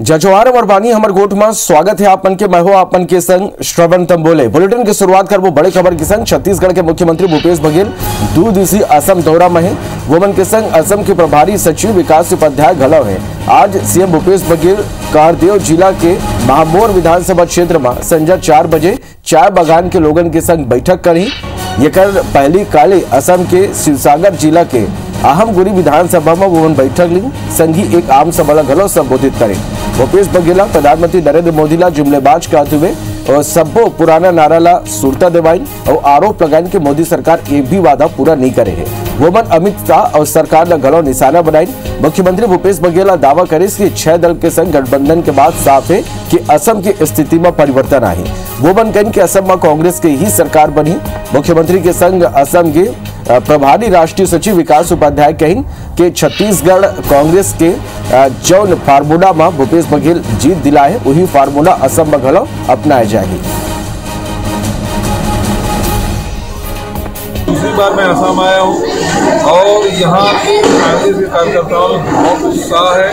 जजवार और बानी हमर गोठ में स्वागत है आपन के। मैं हो आपन के संग श्रवण तंबोले। बुलेटिन की शुरुआत कर वो बड़े खबर के संग छत्तीसगढ़ के मुख्यमंत्री भूपेश बघेल 2 दिवसीय असम दौरा में है। वोमन के संग असम के प्रभारी सचिव विकास उपाध्याय घलव है। आज सीएम भूपेश बघेल कारदेव जिला के महामोर विधानसभा क्षेत्र में संध्या 4 बजे चाय बागान के लोगन के संग बैठक करी। ये पहली काले असम के शिवसागर जिला के अहमगुरी विधानसभा में वोमन बैठक ली संघी एक आम सभा घलो संबोधित करे। भूपेश बघेल प्रधानमंत्री नरेंद्र मोदी ला जुमलेबाज कहते हुए और सबो पुराना नारा ला सुरता देवाइन और आरोप लगाइन कि मोदी सरकार एक भी वादा पूरा नहीं करे है। वोमन अमित शाह और सरकार ला घलो निशाना बनाइन। मुख्यमंत्री भूपेश बघेल दावा करे कि 6 दल के संग गठबंधन के बाद साफ है कि असम की स्थिति में परिवर्तन आई। वोमन कहन कि असम में कांग्रेस की ही सरकार बनी। मुख्यमंत्री के संग असम के प्रभारी राष्ट्रीय सचिव विकास उपाध्याय कहिन कि छत्तीसगढ़ कांग्रेस के जौन फार्मूला में भूपेश बघेल जीत दिला है वही फार्मूला असम में घलो अपनाया जाए। दूसरी बार मैं असम आया हूँ और यहाँ के कांग्रेस के कार्यकर्ताओं में बहुत उत्साह है।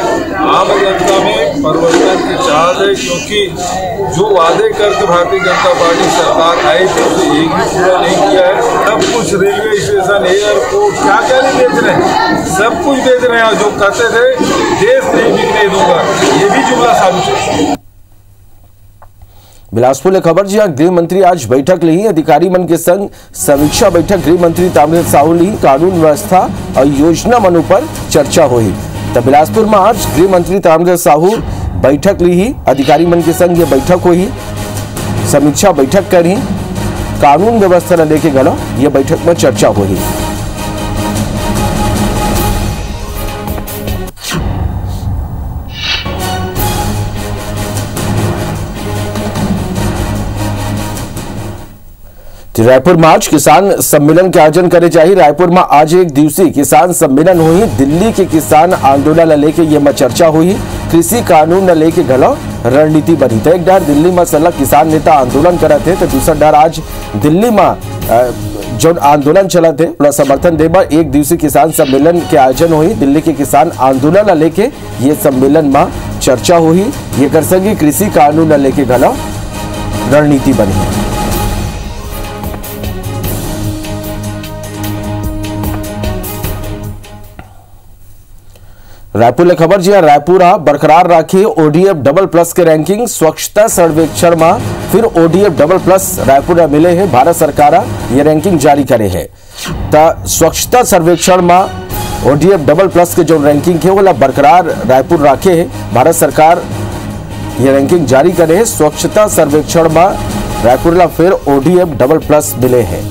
आम जनता में परिवर्तन की चाह है, क्योंकि जो वादे करके भारतीय जनता पार्टी सरकार आई थी उसे एक भी पूरा नहीं किया है। सब कुछ रेलवे स्टेशन, एयरपोर्ट, क्या क्या नहीं बेच रहे हैं, सब कुछ बेच रहे हैं। जो कहते थे देश नहीं बिकने दूंगा, ये भी जुमला साबित है। बिलासपुर ले खबर जी गृह मंत्री आज बैठक ली। अधिकारी मन के संग समीक्षा बैठक गृह मंत्री ताम्रध्वज साहू ली। कानून व्यवस्था और योजना मनु पर चर्चा हुई। तो बिलासपुर में आज गृह मंत्री ताम्रध्वज साहू बैठक ली। अधिकारी मन के संग ये बैठक हुई, समीक्षा बैठक करी। कानून व्यवस्था लेके गलो ये बैठक में चर्चा हुई। रायपुर में आज किसान सम्मेलन के आयोजन करे चाहिए। रायपुर में आज एक दिवसीय किसान सम्मेलन हुई। दिल्ली के किसान आंदोलन लेके ये में चर्चा हुई। कृषि कानून लेके घलो रणनीति बनी। तो एक डर दिल्ली में सलग किसान नेता आंदोलन करे थे, तो दूसरा डर आज दिल्ली में जो आंदोलन चला थे पूरा समर्थन देवा एक दिवसीय किसान सम्मेलन के आयोजन हुई। दिल्ली के किसान आंदोलन लेके ये सम्मेलन में चर्चा हुई। ये कर संगी कृषि कानून लेके घलो रणनीति बनी। रायपुर ले खबर जी रायपुर बरकरार राखी ओडीएफ डबल प्लस के रैंकिंग। स्वच्छता सर्वेक्षण में फिर ओडीएफ डबल प्लस रायपुर मिले है। भारत सरकार ये रैंकिंग जारी करे है। तो स्वच्छता सर्वेक्षण में ओडीएफ डबल प्लस के जो रैंकिंग है वो बरकरार रायपुर राखे है। भारत सरकार ये रैंकिंग जारी करे है। स्वच्छता सर्वेक्षण में रायपुर ला फिर ओडीएफ डबल प्लस मिले है।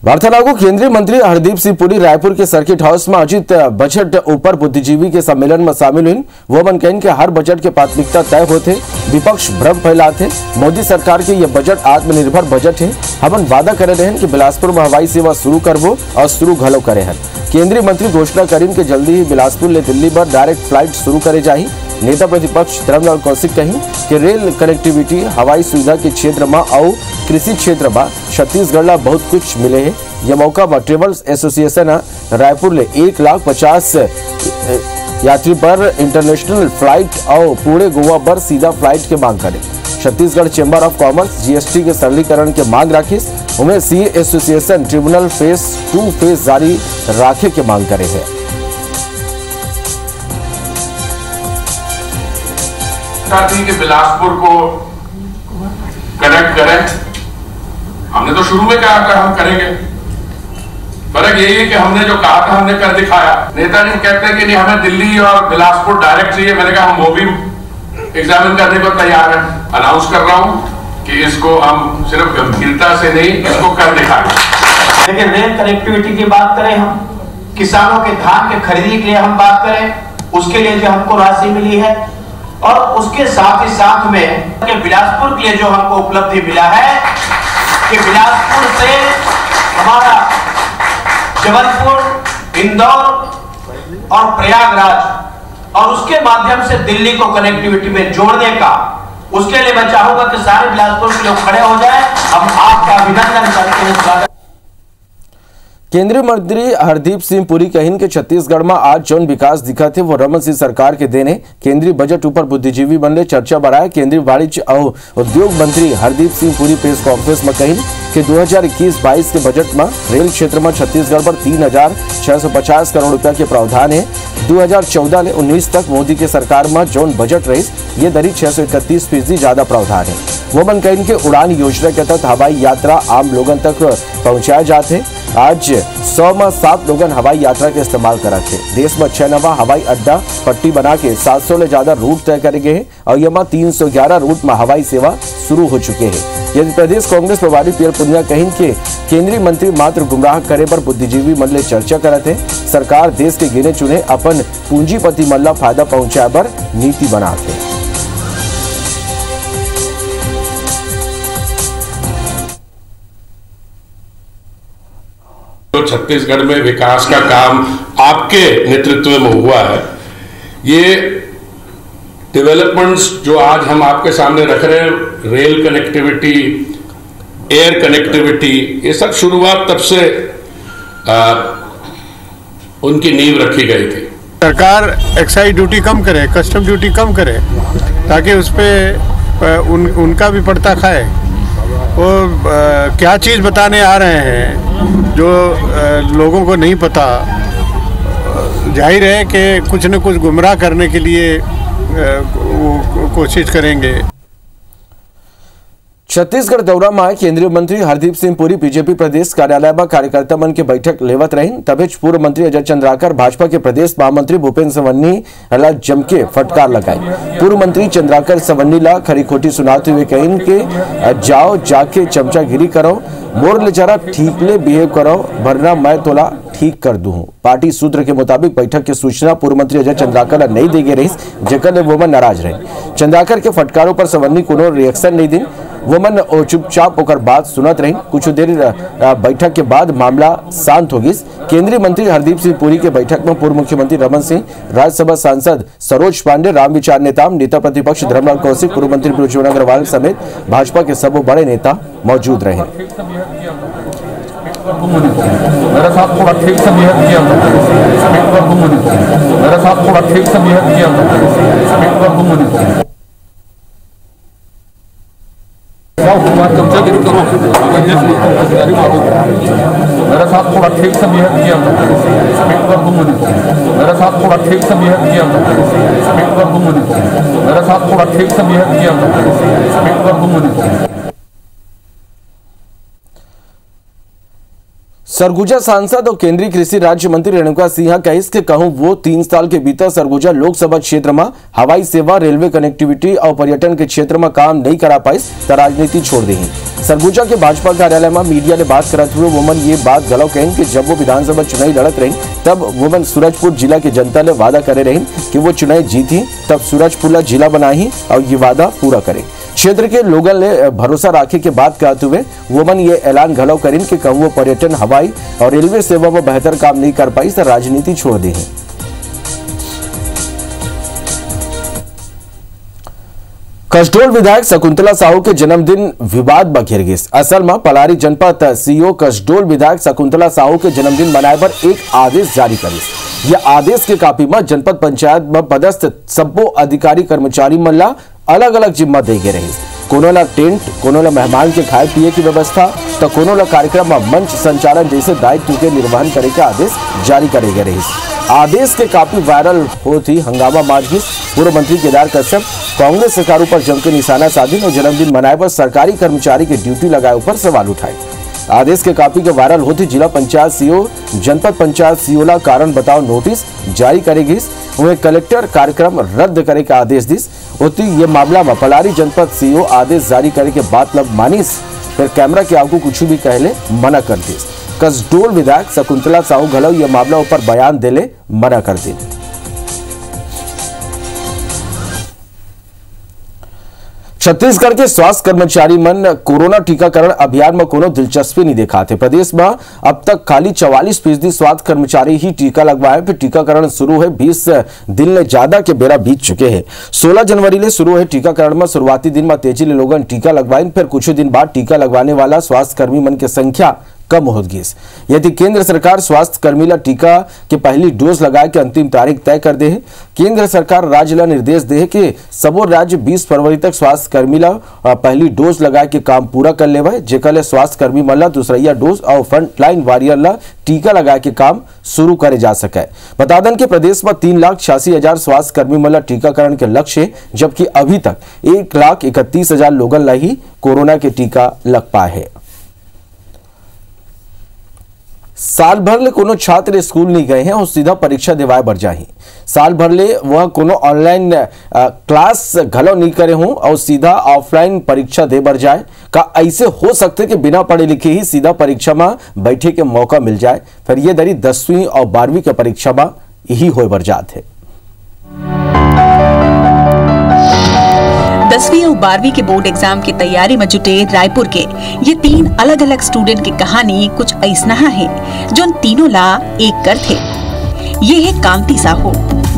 वार्तालाप केंद्रीय मंत्री हरदीप सिंह पुरी रायपुर के सर्किट हाउस में आयोजित बजट ऊपर बुद्धिजीवी के सम्मेलन में शामिल हुई। वो मन कहन के हर बजट के प्राथमिकता तय होते। विपक्ष भ्रम फैलाते। मोदी सरकार के ये बजट आत्मनिर्भर बजट है। हमन वादा करे रहे कि बिलासपुर में हवाई सेवा शुरू करबो और शुरू घलो करे हैं। केंद्रीय मंत्री घोषणा करीन के जल्दी ही बिलासपुर ले दिल्ली पर डायरेक्ट फ्लाइट शुरू करे जाही। नेता प्रतिपक्ष धर्मलाल कौशिक कही कि रेल कनेक्टिविटी, हवाई सुविधा के क्षेत्र में और कृषि क्षेत्र में छत्तीसगढ़ ला बहुत कुछ मिले है। यह मौका पर ट्रेवल्स एसोसिएशन रायपुर ले 1,50,000 यात्री पर इंटरनेशनल फ्लाइट और पूरे गोवा पर सीधा फ्लाइट के मांग करे। Chhattisgarh chamber of commerce GST के सरलीकरण के मांग राखिस। उन्हें CA association tribunal phase 2 phase जारी राखे के मांग करे है। कि बिलासपुर को कनेक्ट करें। हमने तो शुरू में कहा था हम करेंगे। फर्क यही है कि हमने जो कहा था हमने कर दिखाया। नेताजी कहते हैं कि नहीं हमें दिल्ली और बिलासपुर डायरेक्ट चाहिए। मैंने कहा हम वो भी एग्जामिन करने को तैयार हैं। अनाउंस कर रहा हूं कि इसको हम सिर्फ गंभीरता से नहीं, इसको कर दिखाएंगे। लेकिन रेल कनेक्टिविटी की बात करें, हम किसानों के धान के खरीदी के लिए हम बात करें, उसके लिए जो हमको राशि मिली है और उसके साथ ही साथ में कि बिलासपुर के लिए जो हमको उपलब्धि मिला है कि बिलासपुर से हमारा जबलपुर, इंदौर और प्रयागराज और उसके माध्यम से दिल्ली को कनेक्टिविटी में जोड़ने का, उसके लिए मैं चाहूंगा कि सारे बिलासपुर के लोग खड़े हो जाए। हम आपका अभिनंदन करते हैं। केंद्रीय मंत्री हरदीप सिंह पुरी कहिन के छत्तीसगढ़ में आज जौन विकास दिखा थे वो रमन सिंह सरकार के देने केंद्रीय बजट ऊपर बुद्धिजीवी बनले चर्चा बढ़ाए। केंद्रीय वाणिज्य और उद्योग मंत्री हरदीप सिंह पुरी प्रेस कॉन्फ्रेंस में कहिन कि 2021-22 के बजट में रेल क्षेत्र में छत्तीसगढ़ पर 3,650 करोड़ रुपया के प्रावधान है। 2014 से 19 तक मोदी के सरकार में जौन बजट रही ये दरी 631% ज्यादा प्रावधान है। वो मन कहिन के उड़ान योजना के तहत हवाई यात्रा आम लोगन तक पहुंचाए जाते हैं। आज 100 में 7 लोगन हवाई यात्रा के इस्तेमाल करा थे। देश में 6 नवा हवाई अड्डा पट्टी बना के 700 ले ज्यादा रूट तय करे गए हैं और यह 311 रूट में हवाई सेवा शुरू हो चुके हैं। यदि प्रदेश कांग्रेस प्रभारी पीएल पुनिया कहिन के केंद्रीय मंत्री मात्र गुमराह करे पर बुद्धिजीवी मन ले चर्चा करते हैं। सरकार देश के गिने चुने अपन पूंजीपति मन ला फायदा पहुंचाए पर नीति बनाते। जो छत्तीसगढ़ में विकास का काम आपके नेतृत्व में हुआ है, ये डेवलपमेंट्स जो आज हम आपके सामने रख रहे हैं, रेल कनेक्टिविटी, एयर कनेक्टिविटी, ये सब शुरुआत तब से उनकी नींव रखी गई थी। सरकार एक्साइज ड्यूटी कम करे, कस्टम ड्यूटी कम करे ताकि उस पर उनका भी पड़ता खाए। वो क्या चीज़ बताने आ रहे हैं जो लोगों को नहीं पता। जाहिर है कि कुछ न कुछ गुमराह करने के लिए वो कोशिश करेंगे। छत्तीसगढ़ दौरा में केंद्रीय मंत्री हरदीप सिंह पुरी बीजेपी प्रदेश कार्यालय में कार्यकर्ता मन के बैठक लेवत रही। तबे पूर्व मंत्री अजय चंद्राकर भाजपा के प्रदेश महामंत्री भूपेन्द्र सवन्नी ला जमके फटकार लगाई। पूर्व मंत्री चंद्राकर सवन्नी ला खरी खोटी सुनाते हुए कहिन के जाओ जाके चमचागिरी करो, मोर ले जरा ठीक ले बिहेव करो, वरना मैं तोला ठीक कर दूं। पार्टी सूत्र के मुताबिक बैठक की सूचना पूर्व मंत्री अजय चंद्राकर नहीं देगे रही, जेकर ले वो नाराज रहे। चंद्राकर के फटकारों पर सवन्नी कोनो रिएक्शन नहीं दी। वोमन चुपचाप होकर बात सुनत रही। कुछ देर बैठक के बाद मामला शांत हो गई। केंद्रीय मंत्री हरदीप सिंह पुरी के बैठक में पूर्व मुख्यमंत्री रमन सिंह, राज्यसभा सांसद सरोज पांडे, राम विचार नेता, नेता प्रतिपक्ष धर्मलाल कौशिक, पूर्व मंत्री प्रज्वल अग्रवाल समेत भाजपा के सब बड़े नेता मौजूद रहे। मेरे साथ थोड़ा ठीक से बिहेव किया, मेरे साथ थोड़ा ठीक से बिहेव किया, चमचागिरी करो, मेरे साथ थोड़ा ठीक से बिहेव किया, मेरे साथ थोड़ा ठीक से बिहेव किया, मेरे साथ थोड़ा ठीक से बिहेव किया। सरगुजा सांसद और केंद्रीय कृषि राज्य मंत्री रेणुका सिंह कहिस के कहूं वो 3 साल के भीतर सरगुजा लोकसभा क्षेत्र में हवाई सेवा, रेलवे कनेक्टिविटी और पर्यटन के क्षेत्र में काम नहीं करा पाइस तो राजनीति छोड़ दी। सरगुजा के भाजपा कार्यालय में मीडिया ने बात करते हुए वोमन ये बात गलौ कहीं कि जब वो विधानसभा चुनाव लड़त रही तब वोमन सूरजपुर जिला के जनता ने वादा करे रही कि वो चुनाव जीती तब सूरजपुर जिला बनाही और ये वादा पूरा करे। क्षेत्र के लोगों ने भरोसा राखे के बात कहते हुए वोमन ये ऐलान घलौ करीन कि कहूँ वो पर्यटन, हवाई और रेलवे सेवा में बेहतर काम नहीं कर पाई तो राजनीति छोड़ दी है। कसडोल विधायक शकुंतला साहू के जन्मदिन विवाद में घिर गई। असल में पलारी जनपद सीओ कसडोल विधायक शकुंतला साहू के जन्मदिन मनाए पर एक आदेश जारी करी। यह आदेश के कापी में जनपद पंचायत में पदस्थ सब्बो अधिकारी कर्मचारी मल्ला अलग अलग जिम्मा दे गए रही। कोनो ला टेंट, कोनो ला मेहमान के खाए पिए की व्यवस्था तो कोनो ला कार्यक्रम में मंच संचालन जैसे दायित्व के निर्वहन करे के आदेश जारी करे गए रही। आदेश के काफी वायरल होती हंगामा माजगी। पूर्व मंत्री केदार कश्यप कांग्रेस सरकार पर जम के निशाना साधी और जन्मदिन मनाए पर सरकारी कर्मचारी के ड्यूटी लगाए पर सवाल उठाए। आदेश के कापी के वायरल होती जिला पंचायत सीओ, जनपद पंचायत सीओ ला कारण बताओ नोटिस जारी करेगी। उन्हें कलेक्टर कार्यक्रम रद्द करे का आदेश दिस होती। ये मामला में पलारी जनपद सीओ आदेश जारी करे के बाद लब मानिस फिर कैमरा के आगू कुछ भी कहले मना कर दी। कसडोल विधायक शकुंतला साहू घलौ यह मामला ऊपर बयान देले मना कर दी। छत्तीसगढ़ के स्वास्थ्य कर्मचारी मन कोरोना टीकाकरण अभियान में कोनो दिलचस्पी नहीं दिखाते। प्रदेश में अब तक खाली 44% स्वास्थ्य कर्मचारी ही टीका लगवाए। फिर टीकाकरण शुरू है 20 दिन ले ज्यादा के बेरा बीत चुके हैं। 16 जनवरी ले शुरू है टीकाकरण में शुरुआती दिन में तेजी ले लोगन टीका लगवाए। फिर कुछ दिन बाद टीका लगवाने वाला स्वास्थ्य कर्मी मन की संख्या कम होगी। यदि केंद्र सरकार स्वास्थ्य कर्मी ला टीका के पहली डोज लगाए के अंतिम तारीख तय कर दे है। केंद्र सरकार राज्य ला निर्देश दे है कि सबो राज्य 20 फरवरी तक स्वास्थ्य कर्मी ला पहली डोज लगाए के काम पूरा कर लेवा है, जेकर ले स्वास्थ्य कर्मी मन ला दूसरा डोज और फ्रंटलाइन वॉरियर ला टीका लगाए के काम शुरू करे जा सके। बता दें कि प्रदेश में 3,86,000 स्वास्थ्य कर्मी मन ला टीकाकरण के लक्ष्य है, जबकि अभी तक 1,31,000 लोगन ला ही कोरोना के टीका लग पाए है। साल भर ले कोनो छात्र स्कूल नहीं गए हैं और सीधा परीक्षा देवाए बर जाही। साल भर ले वह कोनो ऑनलाइन क्लास घलो नहीं करे हों और सीधा ऑफलाइन परीक्षा दे बर जाए। का ऐसे हो सकते कि बिना पढ़े लिखे ही सीधा परीक्षा में बैठे के मौका मिल जाए? फिर ये दरी 10वीं और 12वीं के परीक्षा में यही हो बर जात है। 10वीं और 12वीं के बोर्ड एग्जाम की तैयारी में जुटे रायपुर के ये 3 अलग अलग स्टूडेंट की कहानी कुछ ऐसा है जो तीनों ला एक कर थे। ये है कांति साहू,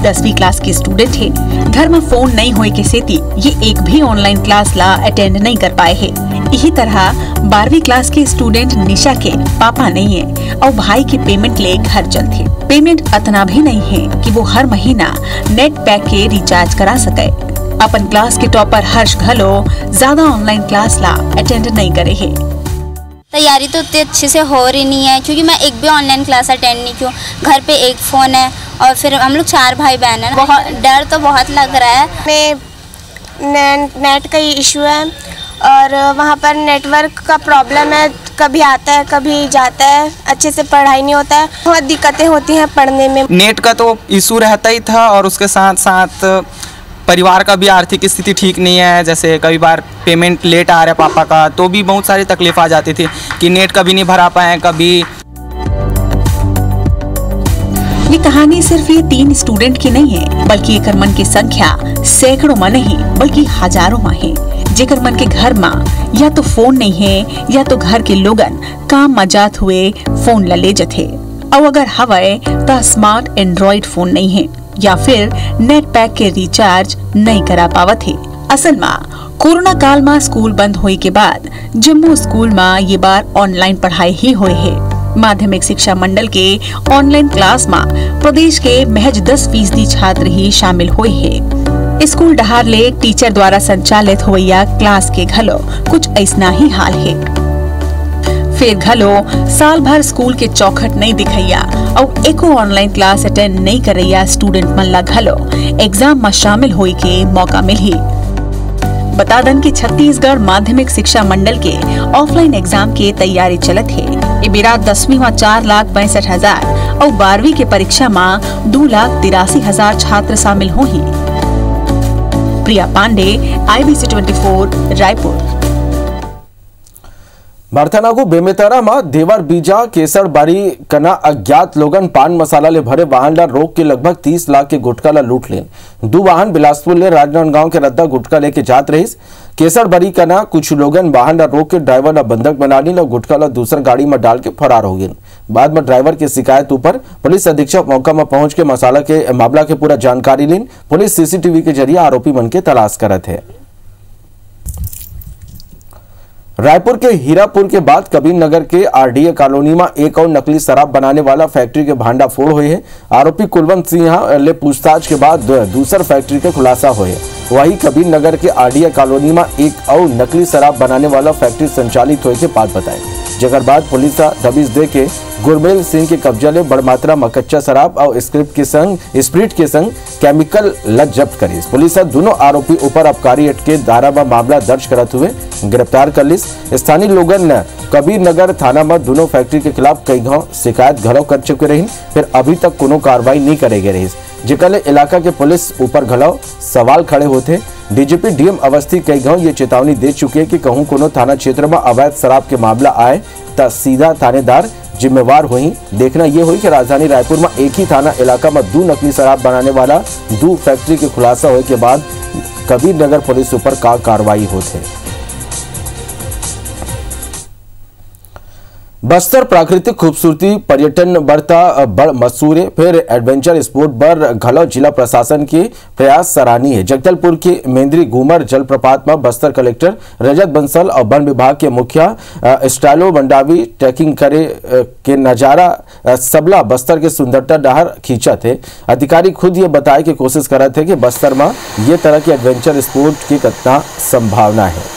10वीं क्लास के स्टूडेंट है। घर में फोन नहीं होए के सेती ये एक भी ऑनलाइन क्लास ला अटेंड नहीं कर पाए है। यही तरह 12वीं क्लास के स्टूडेंट निशा के पापा नहीं है और भाई के पेमेंट ले घर चलते। पेमेंट इतना भी नहीं है कि वो हर महीना नेट पैक के रिचार्ज करा सके। अपन क्लास के टॉपर हर्ष घलो ज्यादा ऑनलाइन क्लास ला अटेंड नहीं करे है। तैयारी तो उतनी अच्छे से हो रही नहीं है क्योंकि मैं एक भी ऑनलाइन क्लास अटेंड नहीं की। घर पे एक फ़ोन है और फिर हम लोग 4 भाई बहन हैं। बहुत डर तो बहुत लग रहा है। नेट का इशू है और वहाँ पर नेटवर्क का प्रॉब्लम है, कभी आता है कभी जाता है, अच्छे से पढ़ाई नहीं होता है, बहुत दिक्कतें होती हैं पढ़ने में। नेट का तो इशू रहता ही था और उसके साथ साथ परिवार का भी आर्थिक स्थिति ठीक नहीं है। जैसे कई बार पेमेंट लेट आ रहा है पापा का, तो भी बहुत सारी तकलीफ आ जाती थी कि नेट कभी नहीं भरा पाए कभी। ये कहानी सिर्फ ये 3 स्टूडेंट की नहीं है, बल्कि एकर मन की संख्या सैकड़ों में नहीं बल्कि हजारों में है। जेकर मन के घर में या तो फोन नहीं है या तो घर के लोगन काम मजात हुए फोन ले जथे, और अगर हवे तो स्मार्ट एंड्रॉइड फोन नहीं है या फिर नेट पैक के रिचार्ज नहीं करा पावत है। असल में कोरोना काल में स्कूल बंद होए के बाद जम्मू स्कूल में ये बार ऑनलाइन पढ़ाई ही हुई है। माध्यमिक शिक्षा मंडल के ऑनलाइन क्लास में प्रदेश के महज 10% छात्र ही शामिल हुए हैं। स्कूल डहार ले टीचर द्वारा संचालित हुआ क्लास के घलो कुछ ऐसा ही हाल है। फिर घलो साल भर स्कूल के चौखट नहीं दिखैया और एको ऑनलाइन क्लास अटेंड नहीं करैया स्टूडेंट मन ला घलो एग्जाम में शामिल होए के मौका मिली। बता दन कि छत्तीसगढ़ माध्यमिक शिक्षा मंडल के ऑफलाइन एग्जाम के तैयारी चलत है। ये बेरा 10वीं में 4,62,000 और 12वीं के परीक्षा में 2,83,000 छात्र शामिल हुई। प्रिया पांडे, IBC 24 रायपुर। बर्थनागु बेमेतरा में देवर बीजा केसर बारी कना अज्ञात लोगन पान मसाला ले भरे वाहन ला रोक के लगभग 30 लाख के गुटखा ला लूट ले। 2 वाहन बिलासपुर ले राजनांदगांव के रद्दा गुटखा लेके जात रहीस। केसर बारी कना कुछ लोगन वाहन ला रोक के ड्राइवर ला बंधक बना ली और गुटखा ला दूसर गाड़ी में डाल के फरार हो गए। बाद में ड्राइवर की शिकायत ऊपर पुलिस अधीक्षक मौका में पहुंच के मामला के पूरा जानकारी लीन। पुलिस CCTV के जरिए आरोपी मन के तलाश करत है। रायपुर के हीरापुर के बाद कबीर नगर के RDA कॉलोनी में एक और नकली शराब बनाने वाला फैक्ट्री के भांडा फोड़ हुए है। आरोपी कुलवंत सिंह ले पूछताछ के बाद दूसर फैक्ट्री के खुलासा हुए। वही कबीर नगर के RDA कॉलोनी में एक और नकली शराब बनाने वाला फैक्ट्री संचालित हुए के बात बताए। जगर बाद पुलिस दबिश दे के गुरमेल सिंह के कब्जा ले बड़ मात्रा में कच्चा शराब और स्प्रिट के संग केमिकल ल जब्त करी। पुलिस दोनों आरोपी ऊपर आबकारी एक्ट के धारा में मामला दर्ज करते हुए गिरफ्तार कर ली। स्थानीय लोगन कबीर नगर थाना में दोनों फैक्ट्री के खिलाफ कई गांव शिकायत घरों कर चुके रही, फिर अभी तक कोनो कार्रवाई नहीं करेगी रही। जिकले इलाका के पुलिस ऊपर घलाव सवाल खड़े होते। DGP DM अवस्थी कई गांव ये चेतावनी दे चुके हैं कि कहूं कोनो थाना क्षेत्र में अवैध शराब के मामला आए तो सीधा थानेदार जिम्मेवार हुई। देखना यह हुई कि राजधानी रायपुर में एक ही थाना इलाका में 2 नकली शराब बनाने वाला 2 फैक्ट्री के खुलासा होने के बाद कबीर नगर पुलिस ऊपर का कार्रवाई होते। बस्तर प्राकृतिक खूबसूरती पर्यटन बढ़ता बड़ मसूरे फिर एडवेंचर स्पोर्ट बर घलो जिला प्रशासन के प्रयास सराहनीय है। जगदलपुर के मेंद्री घूमर जलप्रपात में बस्तर कलेक्टर रजत बंसल और वन विभाग के मुखिया स्टाइलो मंडावी ट्रैकिंग करे के नजारा सबला बस्तर के सुंदरता डहर खींचा थे। अधिकारी खुद ये बताए कि कोशिश कर रहे थे कि बस्तर में ये तरह के एडवेंचर स्पोर्ट की कितना संभावना है।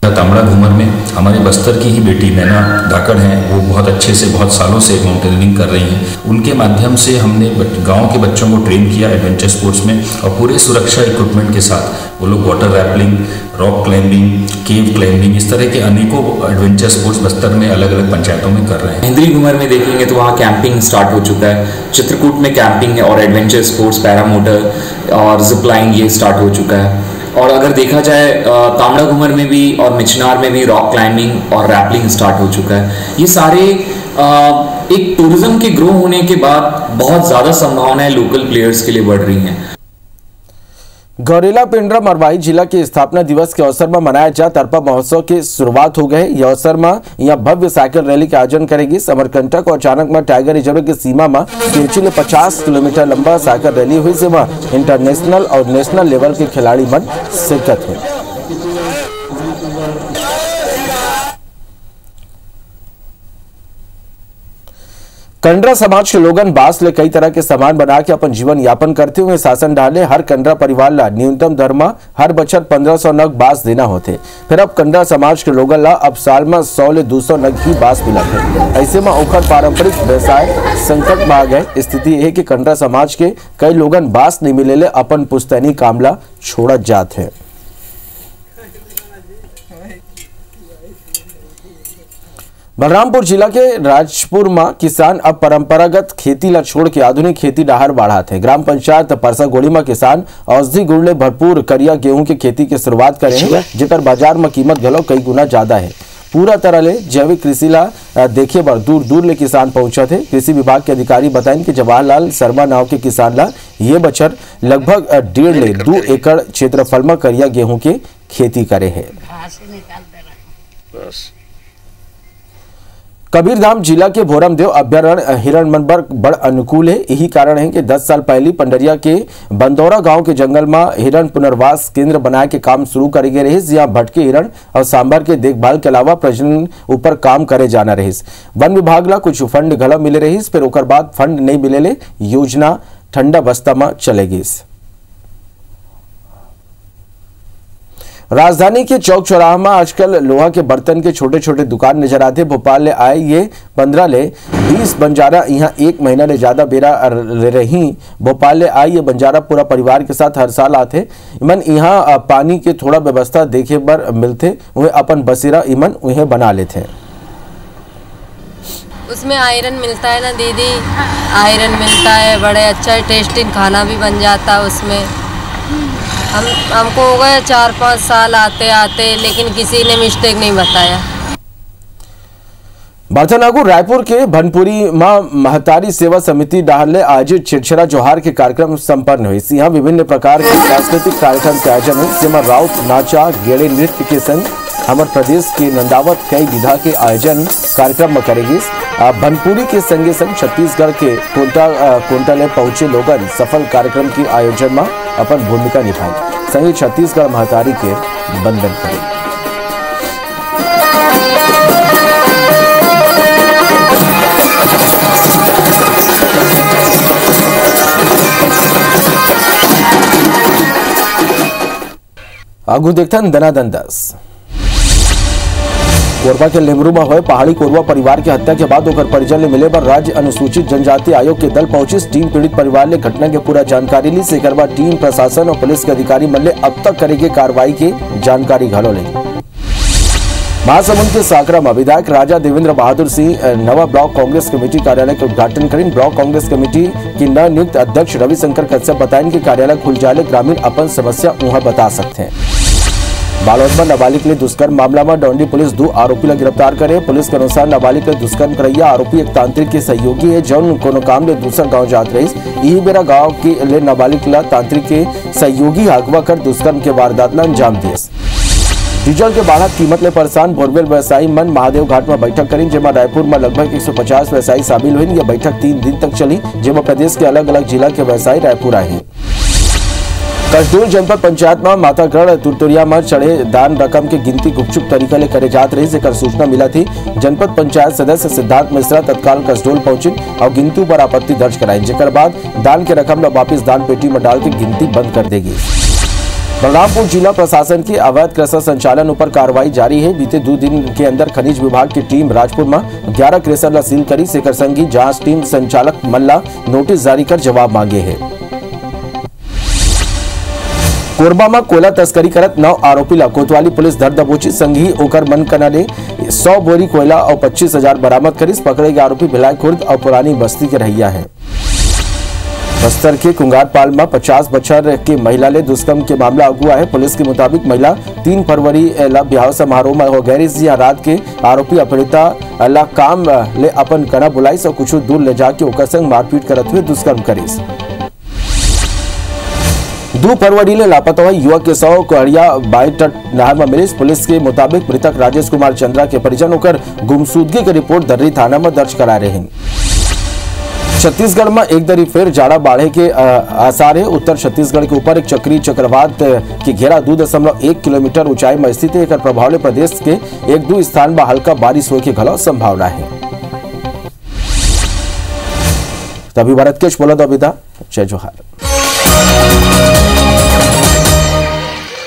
तामड़ा घूमर में हमारे बस्तर की ही बेटी नैना धाकड़ हैं, वो बहुत अच्छे से बहुत सालों से माउंटेनियरिंग कर रही हैं। उनके माध्यम से हमने गांव के बच्चों को ट्रेन किया एडवेंचर स्पोर्ट्स में और पूरे सुरक्षा इक्विपमेंट के साथ वो लोग वाटर रैपलिंग, रॉक क्लाइंबिंग, केव क्लाइंबिंग, इस तरह के अनेकों एडवेंचर स्पोर्ट्स बस्तर में अलग अलग पंचायतों में कर रहे हैं। मेंद्री घूमर में देखेंगे तो वहाँ कैंपिंग स्टार्ट हो चुका है, चित्रकूट में कैंपिंग है और एडवेंचर स्पोर्ट्स पैरामोटर और जिपलाइन ये स्टार्ट हो चुका है। और अगर देखा जाए तामड़ा घूमर में भी और मिचनार में भी रॉक क्लाइंबिंग और रैपलिंग स्टार्ट हो चुका है। ये सारे एक टूरिज्म के ग्रो होने के बाद बहुत ज़्यादा संभावनाएं लोकल प्लेयर्स के लिए बढ़ रही हैं। गौरेला पिंडरा मरवाही जिला के स्थापना दिवस के अवसर में मनाया जा तरपा महोत्सव की शुरुआत हो गए। यह अवसर में यहाँ भव्य साइकिल रैली का आयोजन करेगी। अमरकंटक और अचानक में टाइगर रिजर्व की सीमा में तिरछी में 50 किलोमीटर लंबा साइकिल रैली हुई, जिसमें इंटरनेशनल और नेशनल लेवल के खिलाड़ी मन शिरकत हुई। कंडरा समाज के लोगन बांस ले कई तरह के सामान बना के अपन जीवन यापन करते हुए शासन डाले। हर कंडरा परिवार ला न्यूनतम दर में हर बचत 1500 नग बांस देना होते। फिर अब कंडरा समाज के लोगन ला अब साल में 100 ले 200 नग ही बांस मिलते। ऐसे में ओखर पारंपरिक व्यवसाय संकट में आ गए। स्थिति है कि कंडरा समाज के कई लोगन बांस नहीं मिले अपन पुश्तैनी कामला छोड़त जाते हैं। बलरामपुर जिला के राजपुर में किसान अब परंपरागत खेती ला छोड़ के आधुनिक खेती डाहर बढ़ाते हैं। ग्राम पंचायत परसागोड़ी में किसान औषधि गुण ले भरपूर करिया गेहूं की खेती की शुरुआत करे हैं, जेकर बाजार में कीमत घलो कई गुना ज्यादा है। पूरा तरह ले जैविक कृषि ला देखे बर दूर दूर ले किसान पहुंचा थे। कृषि विभाग के अधिकारी बताएं कि जवाहरलाल शर्मा नाव के किसान ला ये बछर लगभग 1.5 ले 2 एकड़ क्षेत्रफल में करिया गेहूं की खेती करे है। कबीरधाम जिला के भोरमदेव अभ्यारण्य हिरण मन पर बड़ अनुकूल है। यही कारण है कि 10 साल पहले पंडरिया के बंदौरा गांव के जंगल में हिरण पुनर्वास केंद्र बनाए के काम शुरू करे गए रहे, जहां भटके हिरण और सांबर के देखभाल के अलावा प्रजनन ऊपर काम करे जाना रहे। वन विभाग ला कुछ फंड घला मिले रही, फिर ओकर बाद फंड नहीं मिले योजना ठंडा बस्ता में चलेगी। राजधानी के चौक चौराहा में आजकल लोहा के बर्तन के छोटे छोटे दुकान नजर आते। भोपाल ले आए ये 15 ले 20 बंजारा यहाँ 1 महीना ले ज्यादा बेरा ले रही। भोपाल ले आए ये बंजारा पूरा परिवार के साथ हर साल आते। इमन यहाँ पानी के थोड़ा व्यवस्था देखे बर मिलते, वह अपन बसेरा इमन उन्हें बना लेते। उसमें आयरन मिलता है ना दीदी, आयरन मिलता है, बड़े अच्छा टेस्टी खाना भी बन जाता है उसमें। हमको हो गए 4-5 साल आते आते, लेकिन किसी ने मिस्टेक नहीं बताया। बार्थनागुर रायपुर के भनपुरी मां महतारी सेवा समिति डाहरले आयोजित छिड़छड़ा जोहार के कार्यक्रम संपन्न हुई। यहाँ विभिन्न प्रकार के सांस्कृतिक कार्यक्रम के आयोजन हुए, जिसमें राउत नाचा गेड़े नृत्य के संग हमारे प्रदेश के नंदावत कई विधा के आयोजन कार्यक्रम में करेगी। भनपुरी के संगे संग छत्तीसगढ़ के कोंटा ले पहुंचे लोगन सफल कार्यक्रम के आयोजन में अपन भूमिका निभाई। संगे छत्तीसगढ़ महतारी के बंधन करेगी। आगू देखता दनादन 10 कोरबा के लेमरू में हुए पहाड़ी कोरबा परिवार की हत्या के बाद होकर परिजन ने मिले पर राज्य अनुसूचित जनजाति आयोग के दल पहुंची। टीम पीड़ित परिवार ने घटना की पूरा जानकारी ली। से बाद टीम प्रशासन और पुलिस के अधिकारी मल्ले अब तक करेंगे कार्रवाई की जानकारी घलो ली। महासमुंद के साकरा में विधायक राजा देवेंद्र बहादुर सिंह नवा ब्लॉक कांग्रेस कमेटी कार्यालय का उद्घाटन करें। ब्लॉक कांग्रेस कमेटी की नवनियुक्त अध्यक्ष रविशंकर कश्यप बताएं कि कार्यालय खुल जाए ग्रामीण अपन समस्या वहां बता सकते हैं। बालोद में नाबालिग ने दुष्कर्म मामला में डोंडी पुलिस 2 आरोपी ला गिरफ्तार करे। पुलिस के अनुसार नाबालिग ने दुष्कर्म करैया आरोपी एक तांत्रिक के सहयोगी है, जौन कोनो काम ले दूसरा गांव जात रही। यही बेरा गांव के ले नाबालिग ला तांत्रिक के सहयोगी अगवा कर दुष्कर्म के वारदात ला अंजाम दिए। डीजल के बढ़त कीमत ले परेशान बोरवेल व्यवसायी मन महादेव घाट में बैठक करी, जेमा रायपुर में लगभग 150 व्यवसायी शामिल हुई। यह बैठक 3 दिन तक चली, जेमा प्रदेश के अलग अलग जिला के व्यवसायी रायपुर आए। कसडोल जनपद पंचायत में मातागढ़ तुरतुरिया में चढ़े दान रकम की गिनती गुपचुप तरीके ले करे जात रही, जेकर सूचना मिला थी। जनपद पंचायत सदस्य सिद्धार्थ मिश्रा तत्काल कसडोल पहुंचे और गिनती पर आपत्ति दर्ज कराई, जेकर बाद दान के रकम ला वापिस दान पेटी में डाल के गिनती बंद कर देगी। बलरामपुर जिला प्रशासन की अवैध क्रशर संचालन ऊपर कार्रवाई जारी है। बीते 2 दिन के अंदर खनिज विभाग की टीम राजपुर में 11 क्रशर ला सील करी, सेकर संगी जांच टीम संचालक मल्ला नोटिस जारी कर जवाब मांगे है। कोरबा में कोयला तस्करी करत 9 आरोपी ला कोतवाली पुलिस धर दबोची, संगी ओकर मन कनाले 100 बोरी कोयला और 25,000 बरामद करीस। पकड़े गए आरोपी भिलाई खुर्द और पुरानी बस्ती के रहिया है। बस्तर के कुंगारपाल में 50 बछर के महिला ले दुष्कर्म के मामला अगुआ है। पुलिस के मुताबिक महिला 3 फरवरी ला ब्याह समारोह में हो गैरिस रात के आरोपी अपहृता ला काम ले अपन कना बुलाई से कुछ दूर ले जाके ओकर संग मारपीट करत हुए दुष्कर्म करीस। 2 फरवरी ले लापता हुआ युवक के शव कोहड़िया बाई तट नहर में मिली। पुलिस के मुताबिक मृतक राजेश कुमार चंद्रा के परिजन होकर गुमशुदगी की रिपोर्ट दर्री थाना में दर्ज करा रहे हैं। छत्तीसगढ़ में एक दरी फिर जाड़ा बाढ़े के आसार है। उत्तर छत्तीसगढ़ के ऊपर एक चक्रीय चक्रवात की घेरा 2.1 किलोमीटर ऊंचाई में स्थित है। एकर प्रभाव ले प्रदेश के 1-2 स्थान में हल्का बारिश होने की घलो संभावना है। तभी भारत के बोला विदा, जय जोहार।